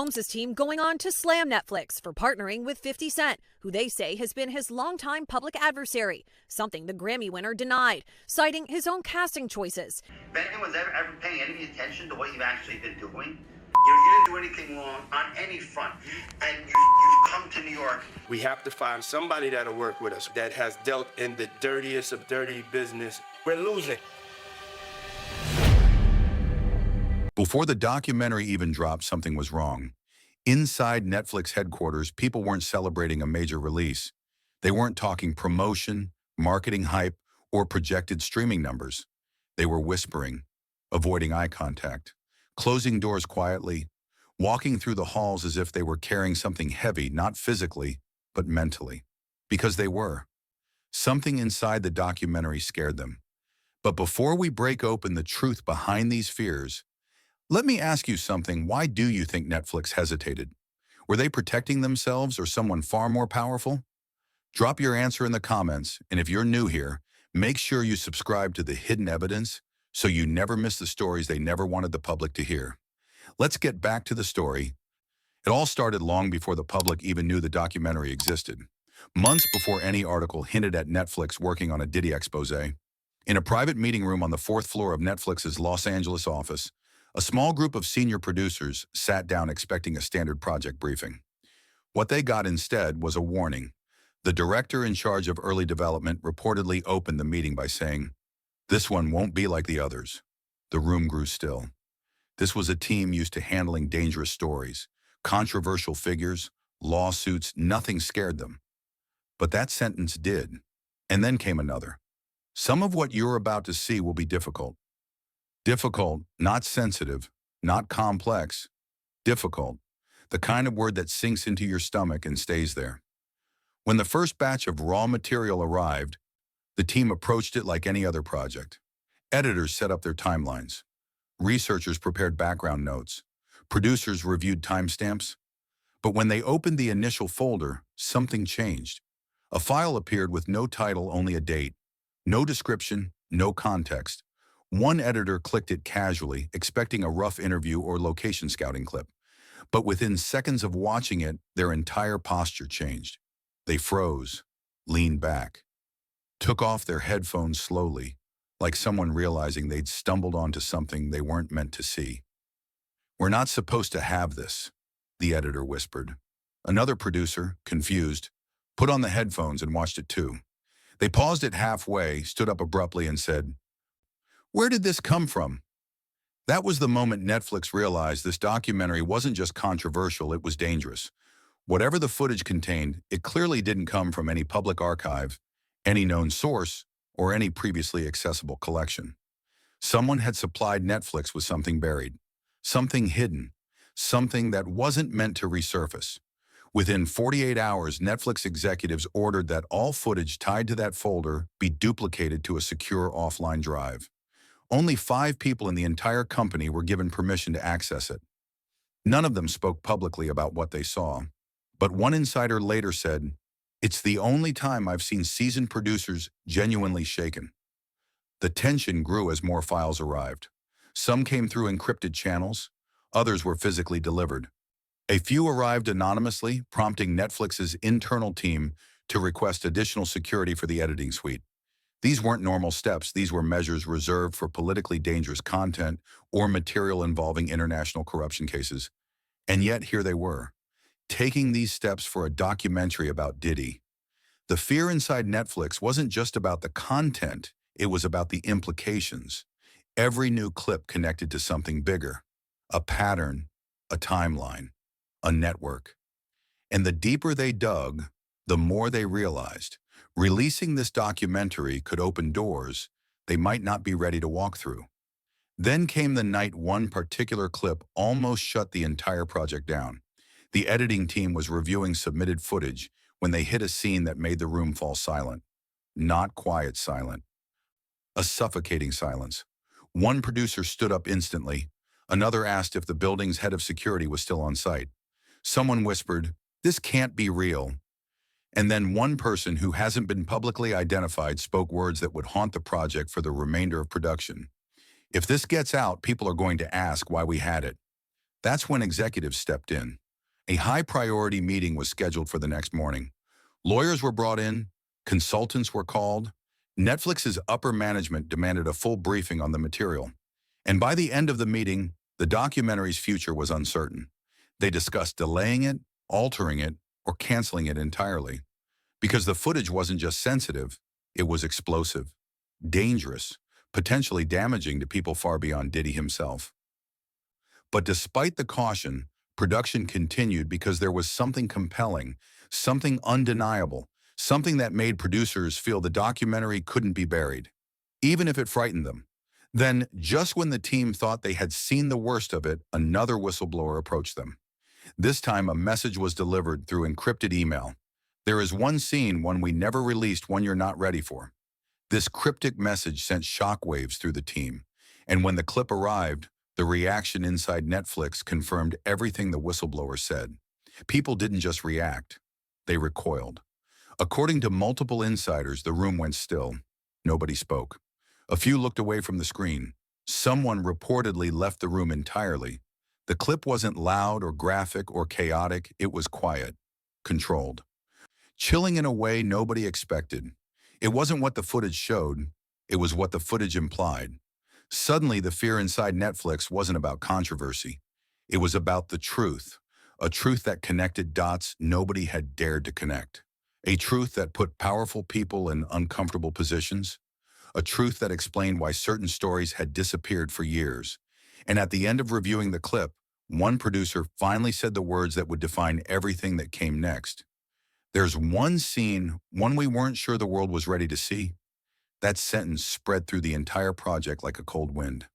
Holmes' team going on to slam Netflix for partnering with 50 Cent, who they say has been his longtime public adversary, something the Grammy winner denied, citing his own casting choices. If anyone's ever paying any attention to what you've actually been doing, you didn't do anything wrong on any front, and you've come to New York. We have to find somebody that'll work with us that has dealt in the dirtiest of dirty business. We're losing. Before the documentary even dropped, something was wrong. Inside Netflix headquarters, people weren't celebrating a major release. They weren't talking promotion, marketing hype, or projected streaming numbers. They were whispering, avoiding eye contact, closing doors quietly, walking through the halls as if they were carrying something heavy, not physically, but mentally. Because they were. Something inside the documentary scared them. But before we break open the truth behind these fears, let me ask you something. Why do you think Netflix hesitated? Were they protecting themselves or someone far more powerful? Drop your answer in the comments, and if you're new here, make sure you subscribe to The Hidden Evidence so you never miss the stories they never wanted the public to hear. Let's get back to the story. It all started long before the public even knew the documentary existed. Months before any article hinted at Netflix working on a Diddy expose. In a private meeting room on the 4th floor of Netflix's Los Angeles office, a small group of senior producers sat down expecting a standard project briefing. What they got instead was a warning. The director in charge of early development reportedly opened the meeting by saying, "This one won't be like the others." The room grew still. This was a team used to handling dangerous stories, controversial figures, lawsuits. Nothing scared them. But that sentence did. And then came another. Some of what you're about to see will be difficult. Difficult, not sensitive, not complex. Difficult, the kind of word that sinks into your stomach and stays there. When the first batch of raw material arrived, the team approached it like any other project. Editors set up their timelines. Researchers prepared background notes. Producers reviewed timestamps. But when they opened the initial folder, something changed. A file appeared with no title, only a date. No description, no context. One editor clicked it casually, expecting a rough interview or location scouting clip. But within seconds of watching it, their entire posture changed. They froze, leaned back, took off their headphones slowly, like someone realizing they'd stumbled onto something they weren't meant to see. "We're not supposed to have this," the editor whispered. Another producer, confused, put on the headphones and watched it too. They paused it halfway, stood up abruptly and said, "Where did this come from?" That was the moment Netflix realized this documentary wasn't just controversial, it was dangerous. Whatever the footage contained, it clearly didn't come from any public archive, any known source, or any previously accessible collection. Someone had supplied Netflix with something buried, something hidden, something that wasn't meant to resurface. Within 48 hours, Netflix executives ordered that all footage tied to that folder be duplicated to a secure offline drive. Only 5 people in the entire company were given permission to access it. None of them spoke publicly about what they saw. But one insider later said, "It's the only time I've seen seasoned producers genuinely shaken." The tension grew as more files arrived. Some came through encrypted channels, others were physically delivered. A few arrived anonymously, prompting Netflix's internal team to request additional security for the editing suite. These weren't normal steps. These were measures reserved for politically dangerous content or material involving international corruption cases. And yet here they were, taking these steps for a documentary about Diddy. The fear inside Netflix wasn't just about the content, it was about the implications. Every new clip connected to something bigger, a pattern, a timeline, a network. And the deeper they dug, the more they realized releasing this documentary could open doors they might not be ready to walk through. Then came the night one particular clip almost shut the entire project down. The editing team was reviewing submitted footage when they hit a scene that made the room fall silent. Not quiet silent. A suffocating silence. One producer stood up instantly. Another asked if the building's head of security was still on site. Someone whispered, "This can't be real." And then one person who hasn't been publicly identified spoke words that would haunt the project for the remainder of production. "If this gets out, people are going to ask why we had it." That's when executives stepped in. A high-priority meeting was scheduled for the next morning. Lawyers were brought in, consultants were called. Netflix's upper management demanded a full briefing on the material. And by the end of the meeting, the documentary's future was uncertain. They discussed delaying it, altering it, or canceling it entirely. Because the footage wasn't just sensitive, it was explosive, dangerous, potentially damaging to people far beyond Diddy himself. But despite the caution, production continued because there was something compelling, something undeniable, something that made producers feel the documentary couldn't be buried, even if it frightened them. Then, just when the team thought they had seen the worst of it, another whistleblower approached them. This time, a message was delivered through encrypted email. "There is one scene, one we never released, one you're not ready for." This cryptic message sent shockwaves through the team, and when the clip arrived, the reaction inside Netflix confirmed everything the whistleblower said. People didn't just react, they recoiled. According to multiple insiders, the room went still. Nobody spoke. A few looked away from the screen. Someone reportedly left the room entirely. The clip wasn't loud or graphic or chaotic, it was quiet, controlled. Chilling in a way nobody expected. It wasn't what the footage showed, it was what the footage implied. Suddenly, the fear inside Netflix wasn't about controversy. It was about the truth, a truth that connected dots nobody had dared to connect. A truth that put powerful people in uncomfortable positions. A truth that explained why certain stories had disappeared for years. And at the end of reviewing the clip, one producer finally said the words that would define everything that came next. "There's one scene, one we weren't sure the world was ready to see." That sentence spread through the entire project like a cold wind.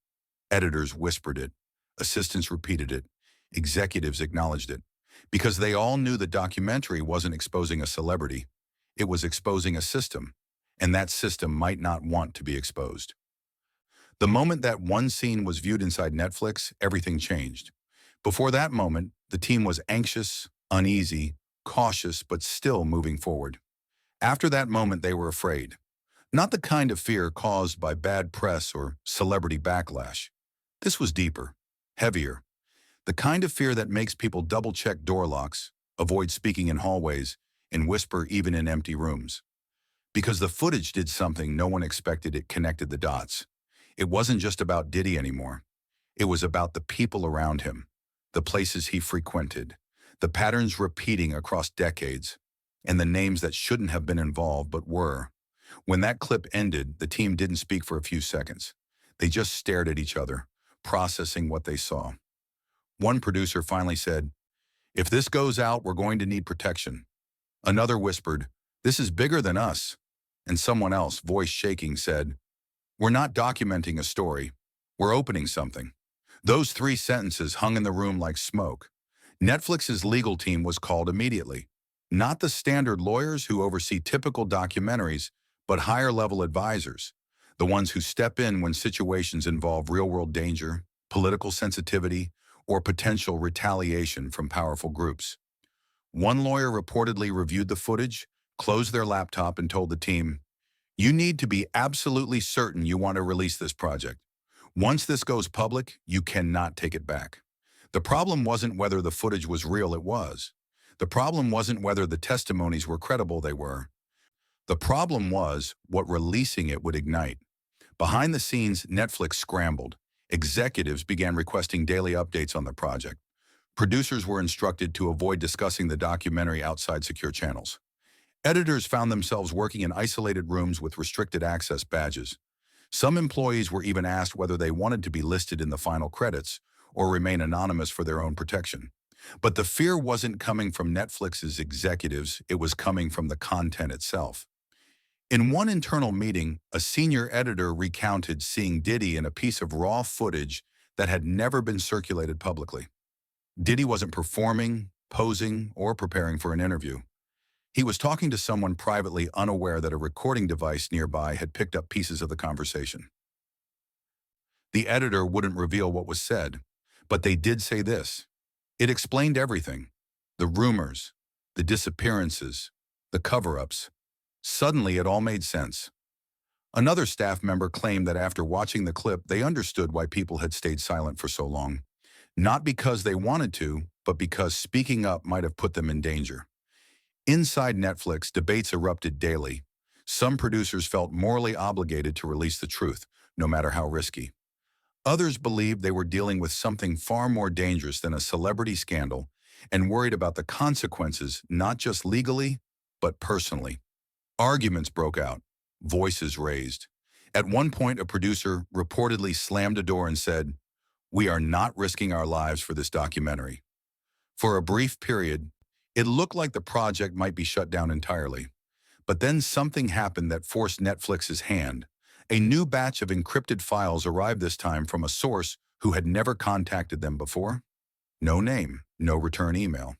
Editors whispered it. Assistants repeated it. Executives acknowledged it. Because they all knew the documentary wasn't exposing a celebrity. It was exposing a system. And that system might not want to be exposed. The moment that one scene was viewed inside Netflix, everything changed. Before that moment, the team was anxious, uneasy, cautious, but still moving forward. After that moment, they were afraid. Not the kind of fear caused by bad press or celebrity backlash. This was deeper, heavier. The kind of fear that makes people double-check door locks, avoid speaking in hallways, and whisper even in empty rooms. Because the footage did something no one expected. It connected the dots. It wasn't just about Diddy anymore. It was about the people around him, the places he frequented, the patterns repeating across decades, and the names that shouldn't have been involved but were. When that clip ended, the team didn't speak for a few seconds. They just stared at each other, processing what they saw. One producer finally said, "If this goes out, we're going to need protection." Another whispered, "This is bigger than us." And someone else, voice shaking, said, "We're not documenting a story. We're opening something." Those 3 sentences hung in the room like smoke. Netflix's legal team was called immediately. Not the standard lawyers who oversee typical documentaries, but higher-level advisors, the ones who step in when situations involve real-world danger, political sensitivity, or potential retaliation from powerful groups. One lawyer reportedly reviewed the footage, closed their laptop, and told the team, "You need to be absolutely certain you want to release this project. Once this goes public, you cannot take it back." The problem wasn't whether the footage was real, it was. The problem wasn't whether the testimonies were credible, they were. The problem was what releasing it would ignite. Behind the scenes, Netflix scrambled. Executives began requesting daily updates on the project. Producers were instructed to avoid discussing the documentary outside secure channels. Editors found themselves working in isolated rooms with restricted access badges. Some employees were even asked whether they wanted to be listed in the final credits or remain anonymous for their own protection. But the fear wasn't coming from Netflix's executives, it was coming from the content itself. In one internal meeting, a senior editor recounted seeing Diddy in a piece of raw footage that had never been circulated publicly. Diddy wasn't performing, posing, or preparing for an interview. He was talking to someone privately, unaware that a recording device nearby had picked up pieces of the conversation. The editor wouldn't reveal what was said, but they did say this. It explained everything. The rumors, the disappearances, the cover-ups. Suddenly, it all made sense. Another staff member claimed that after watching the clip, they understood why people had stayed silent for so long. Not because they wanted to, but because speaking up might have put them in danger. Inside Netflix, debates erupted daily. Some producers felt morally obligated to release the truth, no matter how risky. Others believed they were dealing with something far more dangerous than a celebrity scandal and worried about the consequences, not just legally, but personally. Arguments broke out, voices raised. At one point, a producer reportedly slammed a door and said, "We are not risking our lives for this documentary." For a brief period, it looked like the project might be shut down entirely. But then something happened that forced Netflix's hand. A new batch of encrypted files arrived this time from a source who had never contacted them before. No name, no return email.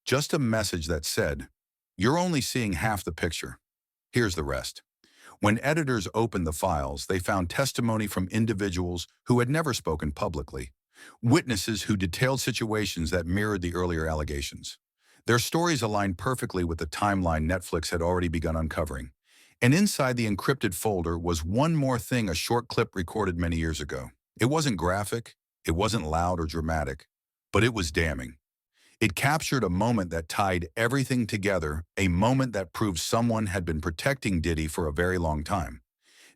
Just a message that said, "You're only seeing half the picture. Here's the rest." When editors opened the files, they found testimony from individuals who had never spoken publicly, witnesses who detailed situations that mirrored the earlier allegations. Their stories aligned perfectly with the timeline Netflix had already begun uncovering. And inside the encrypted folder was one more thing, a short clip recorded many years ago. It wasn't graphic, it wasn't loud or dramatic, but it was damning. It captured a moment that tied everything together, a moment that proved someone had been protecting Diddy for a very long time.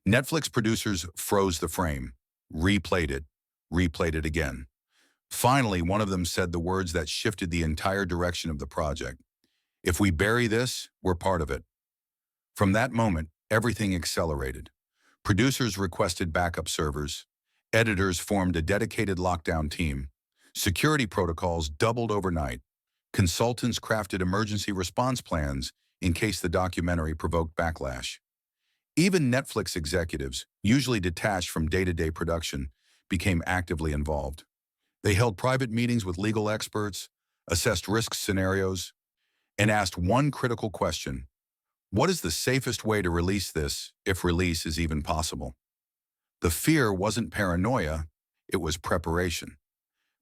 Netflix producers froze the frame, replayed it again. Finally, one of them said the words that shifted the entire direction of the project. "If we bury this, we're part of it." From that moment, everything accelerated. Producers requested backup servers. Editors formed a dedicated lockdown team. Security protocols doubled overnight. Consultants crafted emergency response plans in case the documentary provoked backlash. Even Netflix executives, usually detached from day-to-day production, became actively involved. They held private meetings with legal experts, assessed risk scenarios, and asked one critical question: what is the safest way to release this, if release is even possible? The fear wasn't paranoia, it was preparation.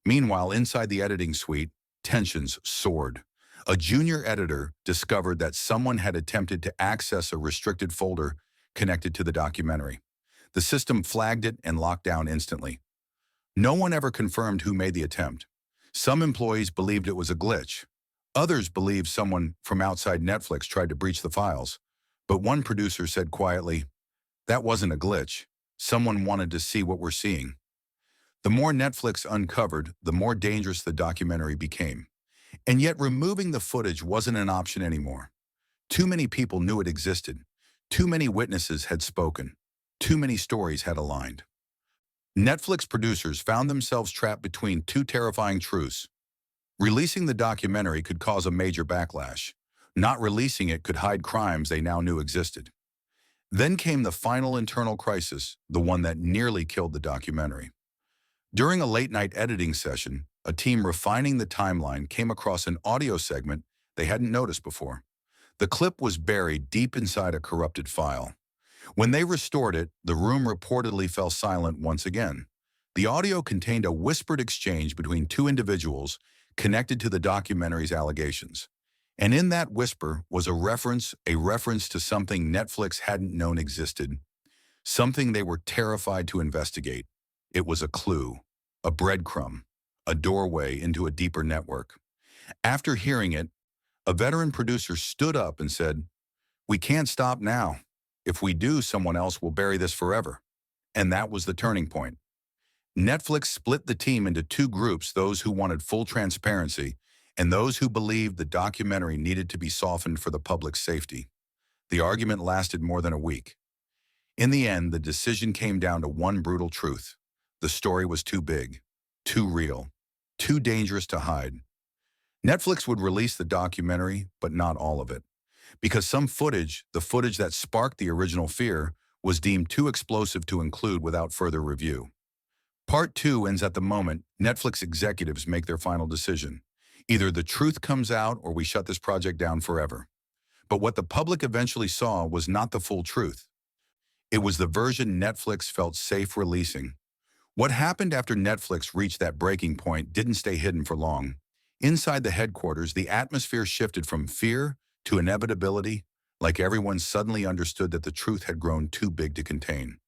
Meanwhile, inside the editing suite, tensions soared. A junior editor discovered that someone had attempted to access a restricted folder connected to the documentary. The system flagged it and locked down instantly. No one ever confirmed who made the attempt. Some employees believed it was a glitch. Others believed someone from outside Netflix tried to breach the files. But one producer said quietly, "That wasn't a glitch. Someone wanted to see what we're seeing." The more Netflix uncovered, the more dangerous the documentary became. And yet removing the footage wasn't an option anymore. Too many people knew it existed. Too many witnesses had spoken. Too many stories had aligned. Netflix producers found themselves trapped between two terrifying truths. Releasing the documentary could cause a major backlash. Not releasing it could hide crimes they now knew existed. Then came the final internal crisis, the one that nearly killed the documentary. During a late-night editing session, a team refining the timeline came across an audio segment they hadn't noticed before. The clip was buried deep inside a corrupted file. When they restored it, the room reportedly fell silent once again. The audio contained a whispered exchange between two individuals connected to the documentary's allegations. And in that whisper was a reference to something Netflix hadn't known existed, something they were terrified to investigate. It was a clue, a breadcrumb, a doorway into a deeper network. After hearing it, a veteran producer stood up and said, "We can't stop now. If we do, someone else will bury this forever." And that was the turning point. Netflix split the team into two groups, those who wanted full transparency and those who believed the documentary needed to be softened for the public's safety. The argument lasted more than a week. In the end, the decision came down to one brutal truth. The story was too big, too real, too dangerous to hide. Netflix would release the documentary, but not all of it. Because some footage, the footage that sparked the original fear, was deemed too explosive to include without further review. Part 2 ends at the moment Netflix executives make their final decision. Either the truth comes out or we shut this project down forever. But what the public eventually saw was not the full truth. It was the version Netflix felt safe releasing. What happened after Netflix reached that breaking point didn't stay hidden for long. Inside the headquarters, the atmosphere shifted from fear to inevitability, like everyone suddenly understood that the truth had grown too big to contain.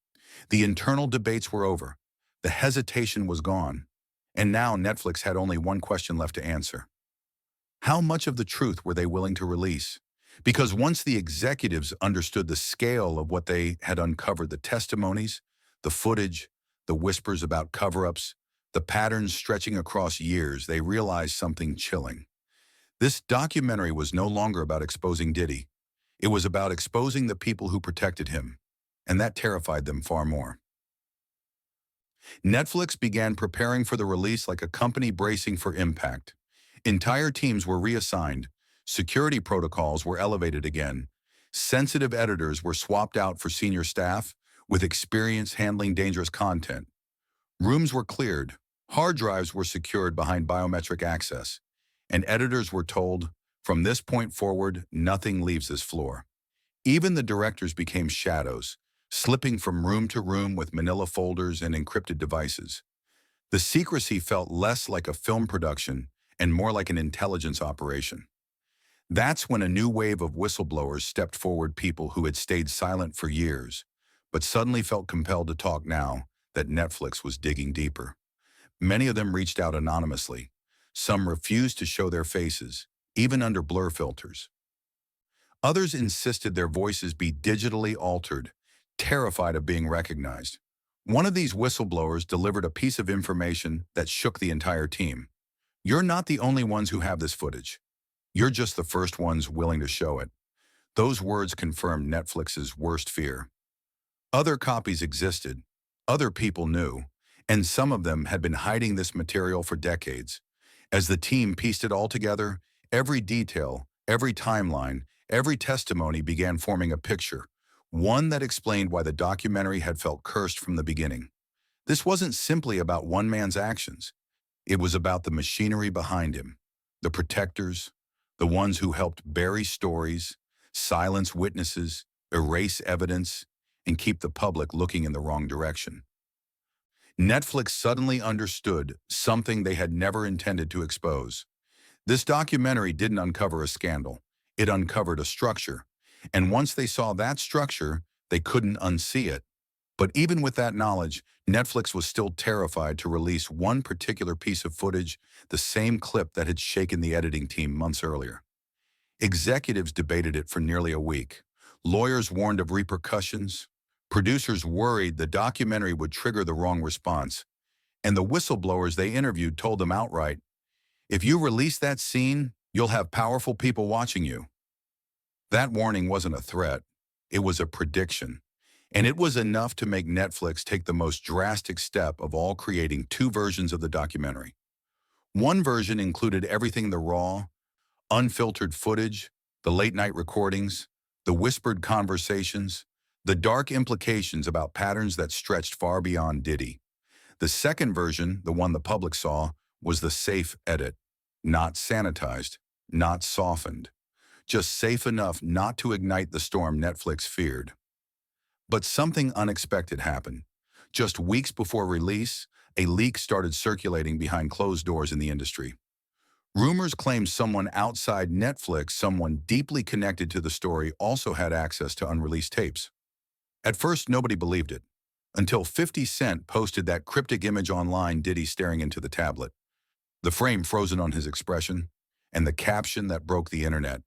The internal debates were over. The hesitation was gone. And now Netflix had only one question left to answer. How much of the truth were they willing to release? Because once the executives understood the scale of what they had uncovered, the testimonies, the footage, the whispers about cover-ups, the patterns stretching across years, they realized something chilling. This documentary was no longer about exposing Diddy. It was about exposing the people who protected him, and that terrified them far more. Netflix began preparing for the release like a company bracing for impact. Entire teams were reassigned, security protocols were elevated again, sensitive editors were swapped out for senior staff with experience handling dangerous content. Rooms were cleared, hard drives were secured behind biometric access, and editors were told, from this point forward, nothing leaves this floor. Even the directors became shadows, slipping from room to room with manila folders and encrypted devices. The secrecy felt less like a film production and more like an intelligence operation. That's when a new wave of whistleblowers stepped forward, people who had stayed silent for years, but suddenly felt compelled to talk now that Netflix was digging deeper. Many of them reached out anonymously. Some refused to show their faces, even under blur filters. Others insisted their voices be digitally altered, terrified of being recognized. One of these whistleblowers delivered a piece of information that shook the entire team. You're not the only ones who have this footage. You're just the first ones willing to show it. Those words confirmed Netflix's worst fear. Other copies existed, other people knew, and some of them had been hiding this material for decades. As the team pieced it all together, every detail, every timeline, every testimony began forming a picture, one that explained why the documentary had felt cursed from the beginning. This wasn't simply about one man's actions. It was about the machinery behind him, the protectors, the ones who helped bury stories, silence witnesses, erase evidence, and keep the public looking in the wrong direction. Netflix suddenly understood something they had never intended to expose. This documentary didn't uncover a scandal. It uncovered a structure. And once they saw that structure, they couldn't unsee it. But even with that knowledge, Netflix was still terrified to release one particular piece of footage, the same clip that had shaken the editing team months earlier. Executives debated it for nearly a week. Lawyers warned of repercussions. Producers worried the documentary would trigger the wrong response. And the whistleblowers they interviewed told them outright, if you release that scene, you'll have powerful people watching you. That warning wasn't a threat. It was a prediction. And it was enough to make Netflix take the most drastic step of all, creating two versions of the documentary. One version included everything: the raw, unfiltered footage, the late-night recordings, the whispered conversations, the dark implications about patterns that stretched far beyond Diddy. The second version, the one the public saw, was the safe edit, not sanitized, not softened, just safe enough not to ignite the storm Netflix feared. But something unexpected happened. Just weeks before release, a leak started circulating behind closed doors in the industry. Rumors claimed someone outside Netflix, someone deeply connected to the story, also had access to unreleased tapes. At first, nobody believed it, until 50 Cent posted that cryptic image online, Diddy staring into the tablet, the frame frozen on his expression, and the caption that broke the internet.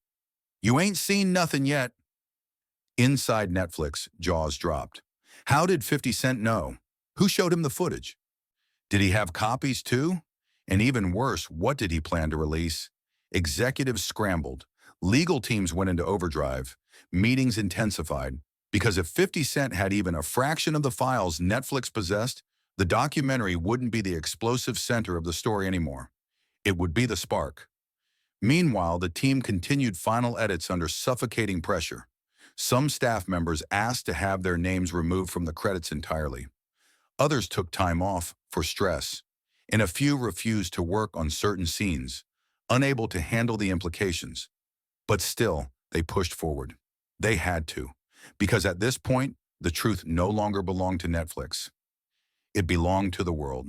"You ain't seen nothing yet." Inside Netflix, jaws dropped. How did 50 Cent know? Who showed him the footage? Did he have copies too? And even worse, what did he plan to release? Executives scrambled. Legal teams went into overdrive. Meetings intensified. Because if 50 Cent had even a fraction of the files Netflix possessed, the documentary wouldn't be the explosive center of the story anymore. It would be the spark. Meanwhile, the team continued final edits under suffocating pressure. Some staff members asked to have their names removed from the credits entirely. Others took time off for stress, and a few refused to work on certain scenes, unable to handle the implications. But still, they pushed forward. They had to, because at this point, the truth no longer belonged to Netflix. It belonged to the world.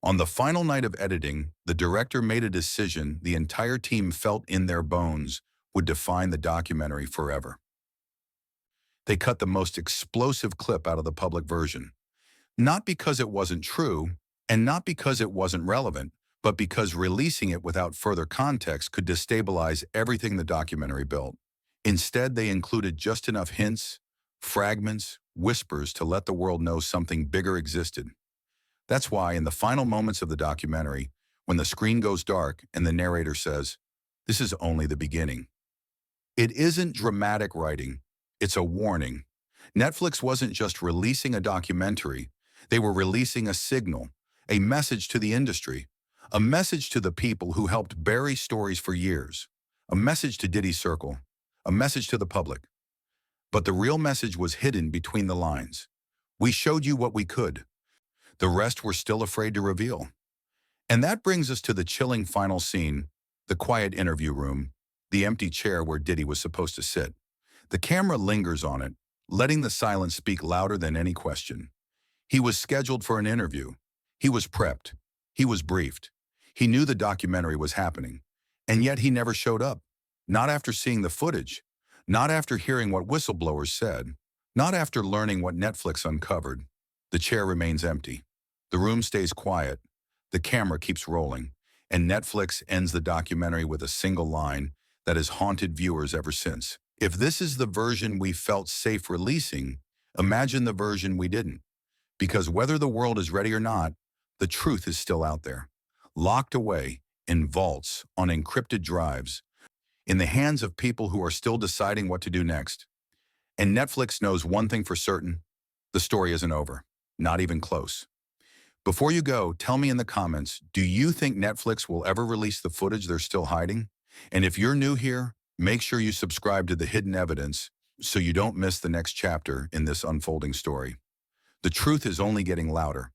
On the final night of editing, the director made a decision the entire team felt in their bones would define the documentary forever. They cut the most explosive clip out of the public version. Not because it wasn't true, And not because it wasn't relevant, but because releasing it without further context could destabilize everything the documentary built. Instead, they included just enough hints, fragments, whispers to let the world know something bigger existed. That's why in the final moments of the documentary, when the screen goes dark and the narrator says, "This is only the beginning," it isn't dramatic writing, it's a warning. Netflix wasn't just releasing a documentary, they were releasing a signal, a message to the industry, a message to the people who helped bury stories for years, a message to Diddy's circle, a message to the public. But the real message was hidden between the lines. We showed you what we could. The rest we're still afraid to reveal. And that brings us to the chilling final scene, the quiet interview room, the empty chair where Diddy was supposed to sit. The camera lingers on it, letting the silence speak louder than any question. He was scheduled for an interview. He was prepped. He was briefed. He knew the documentary was happening. And yet he never showed up. Not after seeing the footage. Not after hearing what whistleblowers said. Not after learning what Netflix uncovered. The chair remains empty. The room stays quiet. The camera keeps rolling. And Netflix ends the documentary with a single line that has haunted viewers ever since. If this is the version we felt safe releasing, imagine the version we didn't. Because whether the world is ready or not, the truth is still out there. Locked away in vaults, on encrypted drives, in the hands of people who are still deciding what to do next. And Netflix knows one thing for certain: the story isn't over. Not even close. Before you go, tell me in the comments, do you think Netflix will ever release the footage they're still hiding? And if you're new here, make sure you subscribe to The Hidden Evidence so you don't miss the next chapter in this unfolding story. The truth is only getting louder.